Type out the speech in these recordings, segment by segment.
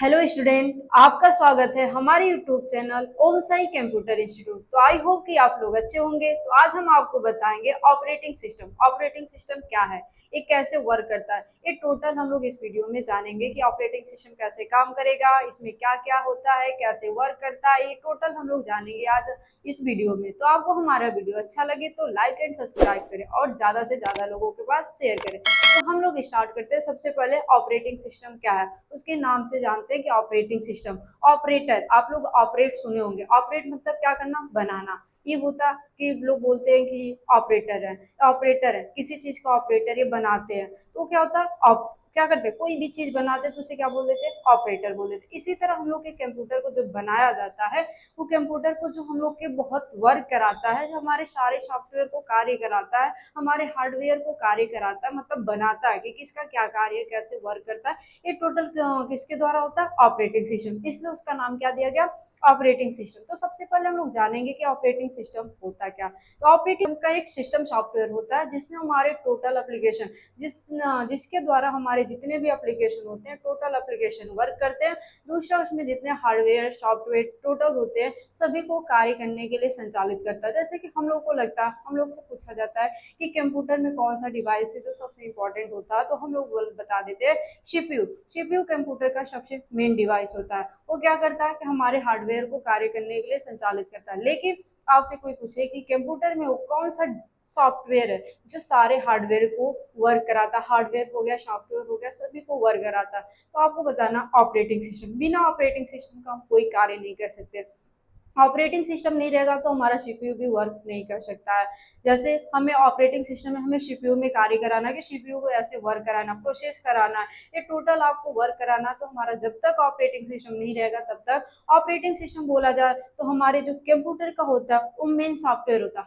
Hello student, आपका स्वागत है हमारे यूट्यूब चैनल ओम साई कंप्यूटर इंस्टीट्यूट। तो आई होप कि आप लोग अच्छे होंगे। तो आज हम आपको बताएंगे ऑपरेटिंग सिस्टम। ऑपरेटिंग सिस्टम क्या है, ये कैसे वर्क करता है, ये टोटल हम लोग इस वीडियो में जानेंगे कि ऑपरेटिंग सिस्टम कैसे काम करेगा, इसमें क्या क्या होता है, कैसे वर्क करता है, ये टोटल हम लोग जानेंगे आज इस वीडियो में। तो आपको हमारा वीडियो अच्छा लगे तो लाइक एंड सब्सक्राइब करें और ज्यादा से ज्यादा लोगों के पास शेयर करें। तो हम लोग स्टार्ट करते हैं। सबसे पहले ऑपरेटिंग सिस्टम क्या है उसके नाम से जानते हैं कि ऑपरेटिंग सिस्टम। ऑपरेटर, आप लोग ऑपरेट सुने होंगे। ऑपरेट मतलब क्या करना, बनाना। ये होता कि लोग बोलते हैं कि ऑपरेटर है, ऑपरेटर है, किसी चीज का ऑपरेटर, ये बनाते हैं। तो क्या होता है, क्या करते हैं, कोई भी चीज बनाते हैं तो उसे क्या बोल देते हैं, ऑपरेटर बोल देते हैं। इसी तरह हम लोग के कंप्यूटर को जो बनाया जाता है, वो कंप्यूटर को जो हम लोग के बहुत वर्क कराता है, जो हमारे सारे सॉफ्टवेयर को कार्य कराता है, हमारे हार्डवेयर को कार्य कराता है, मतलब बनाता है कि किसका क्या कार्य है, कैसे वर्क करता है, ये टोटल किसके द्वारा होता है, ऑपरेटिंग सिस्टम। इसलिए उसका नाम क्या दिया गया, ऑपरेटिंग सिस्टम। तो सबसे पहले हम लोग जानेंगे कि ऑपरेटिंग सिस्टम होता क्या। तो ऑपरेटिंग का एक सिस्टम सॉफ्टवेयर होता है जिसमें हमारे टोटल एप्लीकेशन, जिसके द्वारा हमारे जितने भी एप्लीकेशन होते हैं, टोटल एप्लीकेशन वर्क करते हैं। दूसरा, उसमें जितने हार्डवेयर सॉफ्टवेयर टोटल होते हैं, सभी को कार्य करने के लिए संचालित करता है। जैसे कि हम लोग को लगता है, हम लोग से पूछा जाता है कि कंप्यूटर में कौन सा डिवाइस है जो सबसे इंपॉर्टेंट होता है, तो हम लोग बता देते हैं सीपीयू। सीपीयू कंप्यूटर का सबसे मेन डिवाइस होता है। वो क्या करता है कि हमारे हार्डवेयर को कार्य करने के लिए संचालित करता है। लेकिन आपसे कोई पूछे कि कंप्यूटर में वो कौन सा सॉफ्टवेयर है जो सारे हार्डवेयर को वर्क कराता, हार्डवेयर हो गया, सॉफ्टवेयर हो गया, सभी को वर्क कराता, तो आपको बताना ऑपरेटिंग सिस्टम। बिना ऑपरेटिंग सिस्टम का हम कोई कार्य नहीं कर सकते। ऑपरेटिंग सिस्टम नहीं रहेगा तो हमारा सीपीयू भी वर्क नहीं कर सकता है। जैसे हमें ऑपरेटिंग सिस्टम में हमें सीपीयू में कार्य कराना है कि सीपीयू को ऐसे वर्क कराना, प्रोसेस कराना है, ये टोटल आपको वर्क कराना। तो हमारा जब तक ऑपरेटिंग सिस्टम नहीं रहेगा तब तक ऑपरेटिंग सिस्टम बोला जाए तो हमारे जो कंप्यूटर का होता है वो मेन सॉफ्टवेयर होता है।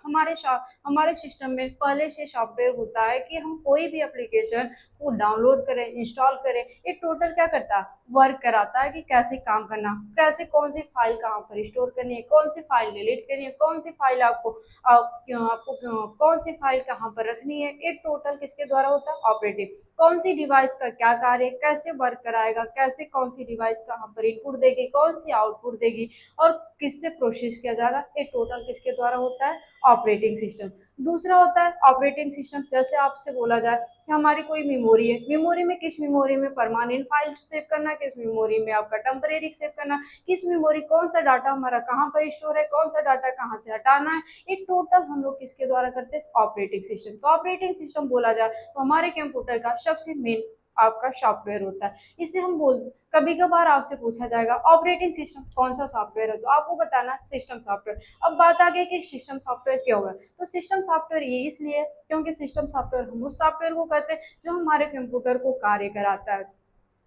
हमारे सिस्टम में पहले से सॉफ्टवेयर होता है कि हम कोई भी एप्लीकेशन को डाउनलोड करें, इंस्टॉल करें, ये टोटल क्या करता है, वर्क कराता है कि कैसे काम करना, कैसे कौन सी फाइल कहाँ पर स्टोर करनी है, कौन सी फाइल डिलीट करनी है, कौन सी फाइल कौन सी फाइल कहाँ पर रखनी है, ये टोटल किसके द्वारा होता है, ऑपरेटिव। कौन सी डिवाइस का क्या कार्य, कैसे वर्क कराएगा, कैसे कौन सी डिवाइस कहाँ पर इनपुट देगी, कौन सी आउटपुट देगी और किससे प्रोसेस किया जाएगा, ये टोटल किसके द्वारा होता है, ऑपरेटिंग सिस्टम। दूसरा होता है ऑपरेटिंग सिस्टम, जैसे आपसे बोला जाए कि हमारी कोई मेमोरी है, मेमोरी में किस मेमोरी में परमानेंट फाइल सेव करना, किस मेमोरी में आपका टेम्परेरी सेव करना, किस मेमोरी कौन सा डाटा हमारा कहाँ पर स्टोर है, कौन सा डाटा कहाँ से हटाना है, ये टोटल हम लोग किसके द्वारा करते हैं, ऑपरेटिंग सिस्टम। तो ऑपरेटिंग सिस्टम बोला जाए तो हमारे कंप्यूटर का सबसे मेन आपका सॉफ्टवेयर होता है। इसे हम बोल, कभी कभार आपसे पूछा जाएगा ऑपरेटिंग सिस्टम कौन सा सॉफ्टवेयर है, तो आपको बताना सिस्टम सॉफ्टवेयर। अब बात आ गई कि सिस्टम सॉफ्टवेयर क्या होगा। तो सिस्टम सॉफ्टवेयर ये इसलिए क्योंकि सिस्टम सॉफ्टवेयर हम उस सॉफ्टवेयर को कहते हैं जो हमारे कंप्यूटर को कार्य कराता है।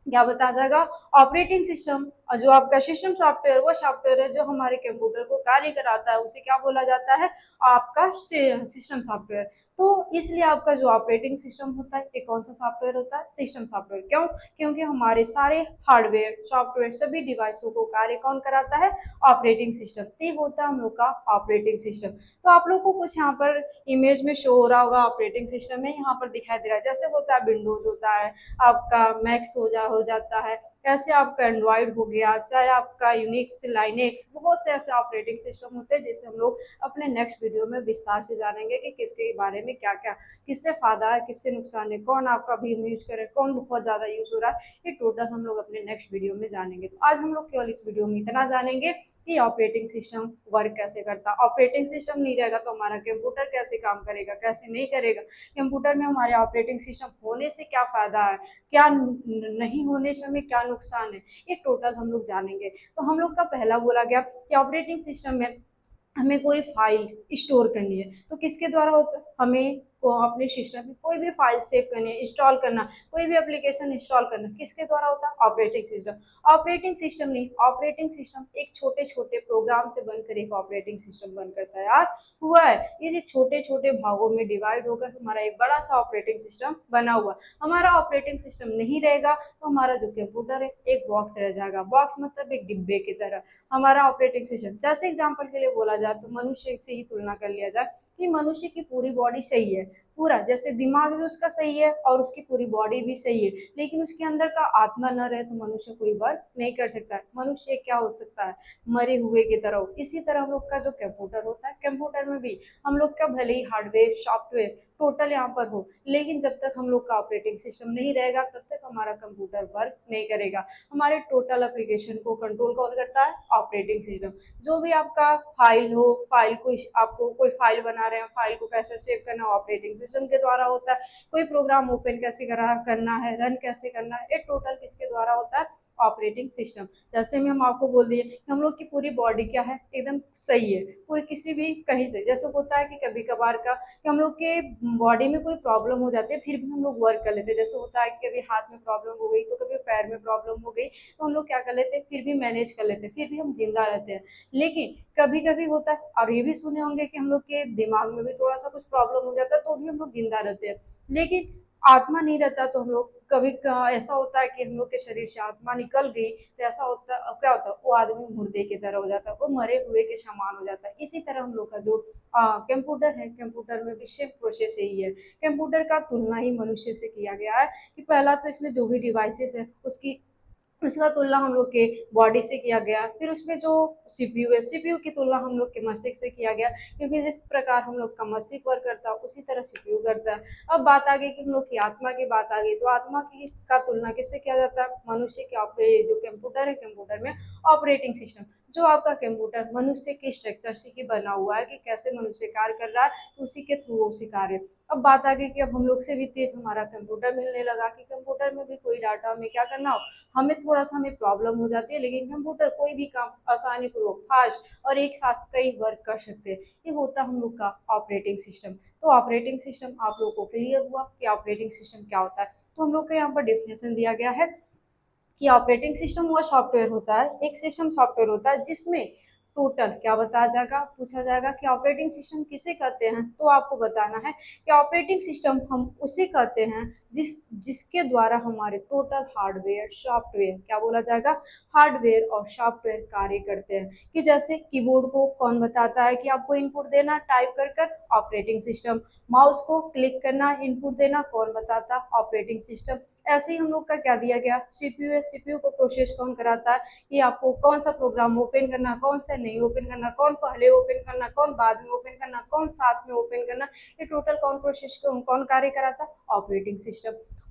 क्या बता जाएगा, ऑपरेटिंग सिस्टम और जो आपका सिस्टम सॉफ्टवेयर, वो सॉफ्टवेयर है जो हमारे कंप्यूटर को कार्य कराता है, उसे क्या बोला जाता है, आपका सिस्टम सॉफ्टवेयर। तो इसलिए आपका जो ऑपरेटिंग सिस्टम होता है ये कौन सा सॉफ्टवेयर होता है, सिस्टम सॉफ्टवेयर। क्यों, क्योंकि हमारे सारे हार्डवेयर सॉफ्टवेयर सभी डिवाइसों को कार्य कौन कराता है, ऑपरेटिंग सिस्टम। ये होता है हम लोग का ऑपरेटिंग सिस्टम। तो आप लोग को कुछ यहाँ पर इमेज में शो हो रहा होगा, ऑपरेटिंग सिस्टम में यहाँ पर दिखाई दे रहा है। जैसे होता है विंडोज होता है, आपका मैक्स हो जाता है, ऐसे आपका एंड्रॉइड हो गया, चाहे आपका यूनिक्स, लाइनेक्स, बहुत से ऐसे ऑपरेटिंग सिस्टम होते हैं जिसे हम लोग अपने नेक्स्ट वीडियो में विस्तार से जानेंगे कि किसके बारे में क्या क्या, किससे फायदा है, किससे नुकसान है, कौन आपका भी यूज करे, कौन बहुत ज्यादा यूज हो रहा है, ये टोटल हम लोग अपने नेक्स्ट वीडियो में जानेंगे। तो आज हम लोग केवल इस वीडियो में इतना जानेंगे कि ऑपरेटिंग सिस्टम वर्क कैसे करता है। ऑपरेटिंग सिस्टम नहीं रहेगा तो हमारा कंप्यूटर कैसे काम करेगा, कैसे नहीं करेगा, कंप्यूटर में हमारे ऑपरेटिंग सिस्टम होने से क्या फायदा है, क्या नहीं होने से हमें क्या नुकसान है, ये टोटल हम लोग जानेंगे। तो हम लोग का पहला बोला गया कि ऑपरेटिंग सिस्टम में हमें कोई फाइल स्टोर करनी है तो किसके द्वारा होता है, हमें को अपने सिस्टम में कोई भी फाइल सेव करनी है, इंस्टॉल करना, कोई भी एप्लीकेशन इंस्टॉल करना, किसके द्वारा होता है, ऑपरेटिंग सिस्टम। ऑपरेटिंग सिस्टम नहीं, ऑपरेटिंग सिस्टम एक छोटे छोटे प्रोग्राम से बनकर एक ऑपरेटिंग सिस्टम बन करता है यार, हुआ है। ये छोटे छोटे भागों में डिवाइड होकर हमारा एक बड़ा सा ऑपरेटिंग सिस्टम बना हुआ। हमारा ऑपरेटिंग सिस्टम नहीं रहेगा तो हमारा जो कंप्यूटर है एक बॉक्स रह जाएगा। बॉक्स मतलब एक डिब्बे की तरह हमारा ऑपरेटिंग सिस्टम। जैसे एग्जाम्पल के लिए बोला जाए तो मनुष्य से ही तुलना कर लिया जाए कि मनुष्य की पूरी बॉडी सही है, पूरा, जैसे दिमाग भी उसका सही है और उसकी पूरी बॉडी भी सही है, लेकिन उसके अंदर का आत्मा न रहे तो मनुष्य कोई वर्क नहीं कर सकता है। मनुष्य क्या हो सकता है, मरे हुए की तरह हो। इसी तरह हम लोग का जो कंप्यूटर होता है, कंप्यूटर में भी हम लोग का भले ही हार्डवेयर सॉफ्टवेयर टोटल यहाँ पर हो, लेकिन जब तक हम लोग का ऑपरेटिंग सिस्टम नहीं रहेगा तब तक हमारा कंप्यूटर वर्क नहीं करेगा। हमारे टोटल एप्लीकेशन को कंट्रोल कौन करता है, ऑपरेटिंग सिस्टम। जो भी आपका फाइल हो, फाइल को आपको कोई फाइल बना रहे हैं, फाइल को कैसे सेव करना ऑपरेटिंग सिस्टम के द्वारा होता है। कोई प्रोग्राम ओपन कैसे करना है, रन कैसे करना है, ये टोटल किसके द्वारा होता है, ऑपरेटिंग सिस्टम। जैसे में हम आपको बोल दिए कि हम लोग की पूरी बॉडी क्या है, एकदम सही है, पूरी किसी भी कहीं से, जैसे होता है कि कभी कभार का कि हम लोग के बॉडी में कोई प्रॉब्लम हो जाती है फिर भी हम लोग वर्क कर लेते हैं। जैसे होता है कि कभी हाथ में प्रॉब्लम हो गई तो कभी पैर में प्रॉब्लम हो गई तो हम लोग क्या कर लेते हैं, फिर भी मैनेज कर लेते हैं, फिर भी हम जिंदा रहते हैं। लेकिन कभी कभी होता है, और ये भी सुने होंगे कि हम लोग के दिमाग में भी थोड़ा सा कुछ प्रॉब्लम हो जाता है तो भी हम लोग जिंदा रहते हैं, लेकिन आत्मा नहीं रहता तो हम लोग कभी ऐसा होता है कि हम लोग के शरीर से आत्मा निकल गई तो ऐसा होता है, क्या होता है, वो आदमी मुर्दे की तरह हो जाता है, वो मरे हुए के समान हो जाता है। इसी तरह हम लोग का जो कंप्यूटर है, कंप्यूटर में भी सेम प्रोसेस यही है। कंप्यूटर का तुलना ही मनुष्य से किया गया है कि पहला तो इसमें जो भी डिवाइसेस है उसका तुलना हम लोग के बॉडी से किया गया, फिर उसमें जो सीपीयू है, सीपीयू की तुलना हम लोग के मस्तिष्क से किया गया, क्योंकि जिस प्रकार हम लोग का मस्तिष्क वर्क करता है उसी तरह सीपीयू करता है। अब बात आ गई कि हम लोग की आत्मा की बात आ गई, तो आत्मा की का तुलना किससे किया जाता है, मनुष्य के जो कंप्यूटर है, कंप्यूटर में ऑपरेटिंग सिस्टम, जो आपका कंप्यूटर मनुष्य के स्ट्रक्चर से ही बना हुआ है कि कैसे मनुष्य कार्य कर रहा है, तो उसी के थ्रू वो कार्य। अब बात आ गई कि अब हम लोग से भी तेज हमारा कंप्यूटर मिलने लगा कि कंप्यूटर में भी कोई डाटा हमें क्या करना हो, हमें थोड़ा सा हमें प्रॉब्लम हो जाती है, लेकिन कंप्यूटर कोई भी काम आसानी पूर्वक फास्ट और एक साथ कई वर्क कर सकते हैं। ये होता हम लोग का ऑपरेटिंग सिस्टम। तो ऑपरेटिंग सिस्टम आप लोगों को क्लियर हुआ कि ऑपरेटिंग सिस्टम क्या होता है। तो हम लोग को यहाँ पर डेफिनेशन दिया गया है कि ऑपरेटिंग सिस्टम वो सॉफ्टवेयर होता है, एक सिस्टम सॉफ्टवेयर होता है जिसमें टोटल क्या बताया जाएगा, पूछा जाएगा कि ऑपरेटिंग सिस्टम किसे कहते हैं, तो आपको बताना है कि ऑपरेटिंग सिस्टम हम उसे कहते हैं जिसके द्वारा हमारे टोटल हार्डवेयर सॉफ्टवेयर, क्या बोला जाएगा, हार्डवेयर और सॉफ्टवेयर कार्य करते हैं। कि जैसे कीबोर्ड को कौन बताता है कि आपको इनपुट देना टाइप कर कर, ऑपरेटिंग सिस्टम। माउस को क्लिक करना इनपुट देना कौन बताता, ऑपरेटिंग सिस्टम। ऐसे ही हम लोग का क्या दिया गया, सीपीयू है, सीपीयू को प्रोसेस कौन कराता है कि आपको कौन सा प्रोग्राम ओपन करना, कौन सा नहीं ओपन करना, कौन पहले ओपन करना, कौन बाद में ओपन करना, कौन साथ में ओपन करना, ये टोटल कौन प्रोसेस कौन कार्य कराता, ऑपरेटिंग सिस्टम।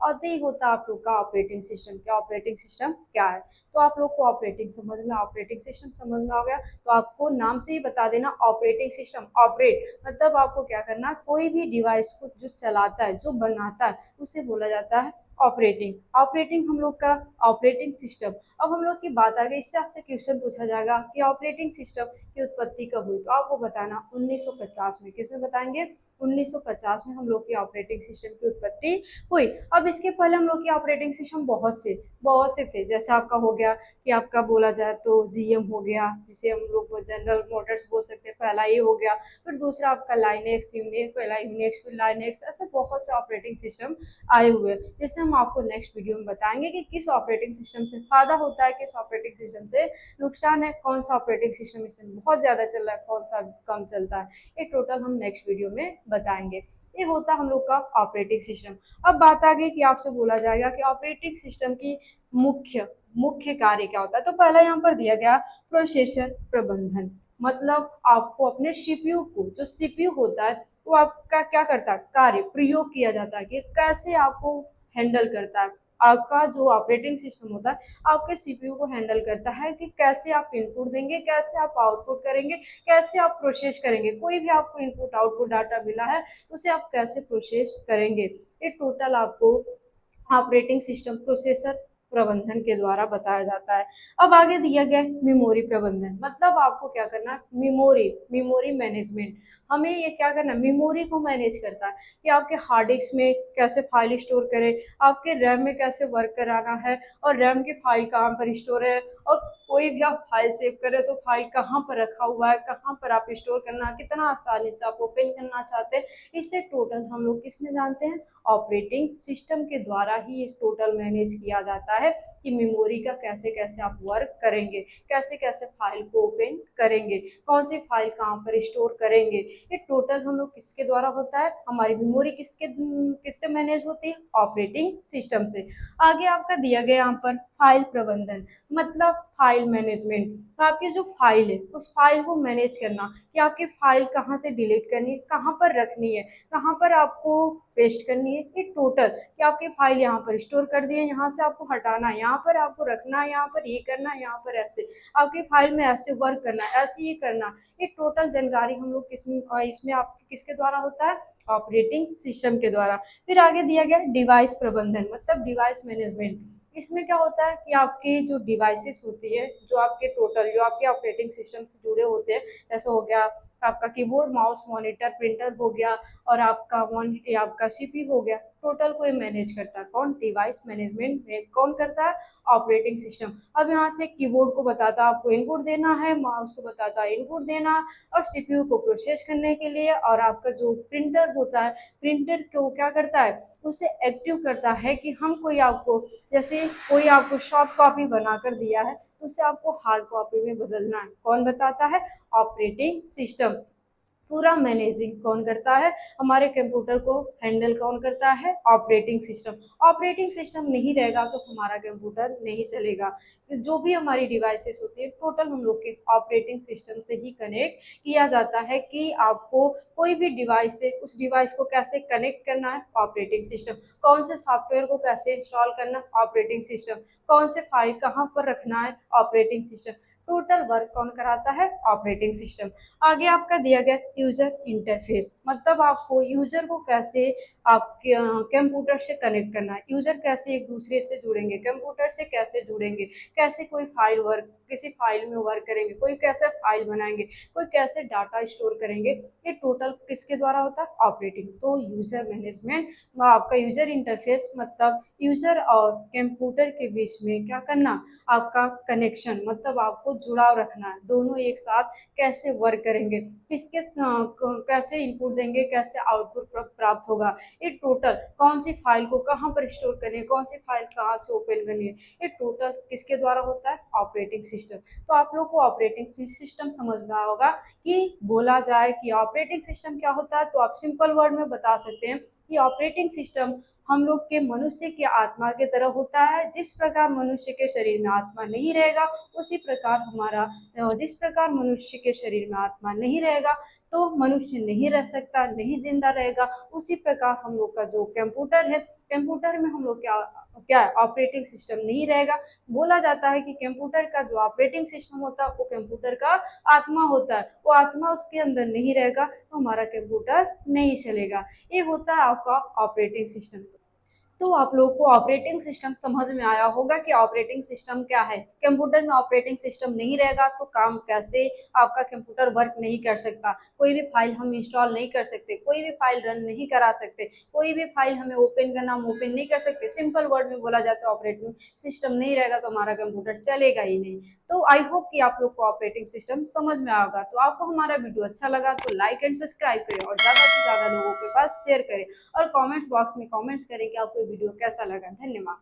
और यही होता है आप लोग का ऑपरेटिंग सिस्टम। क्या ऑपरेटिंग सिस्टम क्या है, तो आप लोग को ऑपरेटिंग समझ में, ऑपरेटिंग सिस्टम समझ में आ गया, तो आपको नाम से ही बता देना ऑपरेटिंग सिस्टम। ऑपरेट मतलब आपको क्या करना, कोई भी डिवाइस को जो चलाता है, जो बनाता है, उसे बोला जाता है ऑपरेटिंग। ऑपरेटिंग हम लोग का ऑपरेटिंग सिस्टम। अब हम लोग की बात आ गई, इससे आपसे क्वेश्चन पूछा जाएगा कि ऑपरेटिंग सिस्टम की उत्पत्ति कब हुई, तो आपको बताना 1950 में। किसमें बताएंगे, 1950 में हम लोग की ऑपरेटिंग सिस्टम की उत्पत्ति हुई। अब इसके पहले हम लोग की ऑपरेटिंग सिस्टम बहुत से थे। जैसे आपका हो गया कि आपका बोला जाए तो जीएम हो गया, जिसे हम लोग जनरल मोटर्स बोल सकते हैं, पहला ये हो गया। फिर दूसरा आपका लाइनेक्स, यूनिक्स, पहला यूनिक्स फिर लाइनेक्स, ऐसे बहुत से ऑपरेटिंग सिस्टम आए हुए, जिससे हम आपको नेक्स्ट वीडियो में बताएंगे कि किस ऑपरेटिंग सिस्टम से फायदा होता है, किस ऑपरेटिंग सिस्टम से नुकसान है, कौन सा ऑपरेटिंग सिस्टम इसमें बहुत ज्यादा चल रहा है, कौन सा कम चलता है, ये टोटल हम नेक्स्ट वीडियो में बताएंगे। ये होता हम लोग का ऑपरेटिंग सिस्टम। अब बात आ गई कि आपसे बोला जाएगा कि ऑपरेटिंग सिस्टम की मुख्य मुख्य कार्य क्या होता है, तो पहला यहाँ पर दिया गया प्रोसेसर प्रबंधन। मतलब आपको अपने सीपीयू को, जो सीपीयू होता है वो आपका क्या करता है, कार्य प्रयोग किया जाता है कि कैसे आपको हैंडल करता है। आपका जो ऑपरेटिंग सिस्टम होता है आपके सीपीयू को हैंडल करता है कि कैसे आप इनपुट देंगे, कैसे आप आउटपुट करेंगे, कैसे आप प्रोसेस करेंगे। कोई भी आपको इनपुट आउटपुट डाटा मिला है उसे आप कैसे प्रोसेस करेंगे, ये टोटल आपको ऑपरेटिंग सिस्टम प्रोसेसर प्रबंधन के द्वारा बताया जाता है। अब आगे दिया गया है मेमोरी प्रबंधन। मतलब आपको क्या करना है, मेमोरी मैनेजमेंट। हमें ये क्या करना है, मेमोरी को मैनेज करता है कि आपके हार्ड डिस्क में कैसे फाइल स्टोर करें, आपके रैम में कैसे वर्क कराना है, और रैम की फाइल कहाँ पर स्टोर है, और कोई भी आप फाइल सेव करें तो फाइल कहाँ पर रखा हुआ है, कहाँ पर आप स्टोर करना, कितना आसानी से आप ओपन करना चाहते हैं, इसे टोटल हम लोग किस में जानते हैं, ऑपरेटिंग सिस्टम के द्वारा ही ये टोटल मैनेज किया जाता है कि मेमोरी का कैसे कैसे आप वर्क करेंगे, कैसे कैसे फाइल को ओपन करेंगे, कौन सी फाइल कहाँ पर स्टोर करेंगे। ये टोटल हम लोग किसके द्वारा होता है, हमारी मेमोरी किससे मैनेज होती है, ऑपरेटिंग सिस्टम से। आगे आपका दिया गया यहाँ पर फाइल प्रबंधन, मतलब फाइल मैनेजमेंट। तो आपकी जो फाइल है उस फाइल को मैनेज करना, कि आपकी फाइल कहाँ से डिलीट करनी है, कहाँ पर रखनी है, कहाँ पर आपको पेस्ट करनी है, ये टोटल कि आपकी फाइल यहाँ पर स्टोर कर दी है, यहाँ से आपको हटाना है, यहाँ पर आपको रखना है, यहाँ पर ये करना है, यहाँ पर ऐसे आपकी फाइल में ऐसे वर्क करना है, ऐसे ये करना। ये टोटल जानकारी हम लोग इसमें आपके किसके द्वारा होता है, ऑपरेटिंग सिस्टम के द्वारा। फिर आगे दिया गया डिवाइस प्रबंधन, मतलब डिवाइस मैनेजमेंट। इसमें क्या होता है कि आपकी जो डिवाइसेस होती है, जो आपके टोटल जो आपके ऑपरेटिंग सिस्टम से जुड़े होते हैं, जैसे हो गया आपका कीबोर्ड, माउस, मॉनिटर, प्रिंटर हो गया, और आपका सीपीयू हो गया, टोटल को मैनेज करता है कौन, डिवाइस मैनेजमेंट में कौन करता है, ऑपरेटिंग सिस्टम। अब यहाँ से कीबोर्ड को बताता है आपको इनपुट देना है, माउस को बताता है इनपुट देना, और सीपीयू को प्रोसेस करने के लिए, और आपका जो प्रिंटर होता है, प्रिंटर को क्या करता है, उसे एक्टिव करता है कि हम कोई आपको, जैसे कोई आपको सॉफ्ट कॉपी बनाकर दिया है तो उसे आपको हार्ड कॉपी में बदलना है, कौन बताता है, ऑपरेटिंग सिस्टम। पूरा मैनेजिंग कौन करता है, हमारे कंप्यूटर को हैंडल कौन करता है, ऑपरेटिंग सिस्टम। ऑपरेटिंग सिस्टम नहीं रहेगा तो हमारा कंप्यूटर नहीं चलेगा। जो भी हमारी डिवाइसेस होती है टोटल हम लोग के ऑपरेटिंग सिस्टम से ही कनेक्ट किया जाता है, कि आपको कोई भी डिवाइस है उस डिवाइस को कैसे कनेक्ट करना है, ऑपरेटिंग सिस्टम। कौन से सॉफ्टवेयर को कैसे इंस्टॉल करना, ऑपरेटिंग सिस्टम। कौन से फाइल कहाँ पर रखना है, ऑपरेटिंग सिस्टम। टोटल वर्क कौन कराता है, ऑपरेटिंग सिस्टम। आगे आपका दिया गया यूजर इंटरफेस, मतलब आपको यूजर को कैसे आपके कंप्यूटर से कनेक्ट करना है, यूजर कैसे एक दूसरे से जुड़ेंगे, कंप्यूटर से कैसे जुड़ेंगे, कैसे कोई फाइल वर्क, किसी फाइल में वर्क करेंगे, कोई कैसे फाइल बनाएंगे, कोई कैसे डाटा स्टोर करेंगे, ये टोटल किसके द्वारा होता है, ऑपरेटिंग। तो यूजर मैनेजमेंट, आपका यूजर इंटरफेस मतलब यूजर और कंप्यूटर के बीच में क्या करना, आपका कनेक्शन, मतलब आपको जुड़ाव रखना है, दोनों एक साथ कैसे वर्क करेंगे, किसके कैसे इनपुट देंगे, कैसे आउटपुट प्राप्त होगा, ये टोटल कौन सी फाइल को कहाँ पर स्टोर करनी है, कौन सी फाइल कहाँ से ओपन करनी है, ये टोटल किसके द्वारा होता है, ऑपरेटिंग सिस्टम। तो आप लोग को ऑपरेटिंग सिस्टम समझ में आया होगा। कि बोला जाए कि ऑपरेटिंग सिस्टम क्या होता है, तो आप सिंपल वर्ड में बता सकते हैं कि ऑपरेटिंग सिस्टम हम लोग के मनुष्य की आत्मा की तरह होता है। जिस प्रकार मनुष्य के शरीर में आत्मा नहीं रहेगा, उसी प्रकार जिस प्रकार मनुष्य के शरीर में आत्मा नहीं रहेगा तो मनुष्य नहीं रह सकता, नहीं जिंदा रहेगा। उसी प्रकार हम लोग का जो कंप्यूटर है, कंप्यूटर में हम लोग क्या ऑपरेटिंग सिस्टम नहीं रहेगा। बोला जाता है कि कंप्यूटर का जो ऑपरेटिंग सिस्टम होता है वो कंप्यूटर का आत्मा होता है, वो आत्मा उसके अंदर नहीं रहेगा तो हमारा कंप्यूटर नहीं चलेगा। ये होता है आपका ऑपरेटिंग सिस्टम। तो आप लोगों को ऑपरेटिंग सिस्टम समझ में आया होगा कि ऑपरेटिंग सिस्टम क्या है। कंप्यूटर में ऑपरेटिंग सिस्टम नहीं रहेगा तो काम कैसे, आपका कंप्यूटर वर्क नहीं कर सकता, कोई भी फाइल हम इंस्टॉल नहीं कर सकते, कोई भी फाइल रन नहीं करा सकते, कोई भी फाइल हमें ओपन करना हम ओपन नहीं कर सकते। सिंपल वर्ड में बोला जाता है ऑपरेटिंग सिस्टम नहीं रहेगा तो हमारा कंप्यूटर चलेगा ही नहीं। तो आई होप कि आप लोग को ऑपरेटिंग सिस्टम समझ में आएगा। तो आपको हमारा वीडियो अच्छा लगा तो लाइक एंड सब्सक्राइब करें और ज़्यादा से ज़्यादा लोगों के पास शेयर करें, और कमेंट्स बॉक्स में कमेंट्स करें कि आपको वीडियो कैसा लगा। धन्यवाद।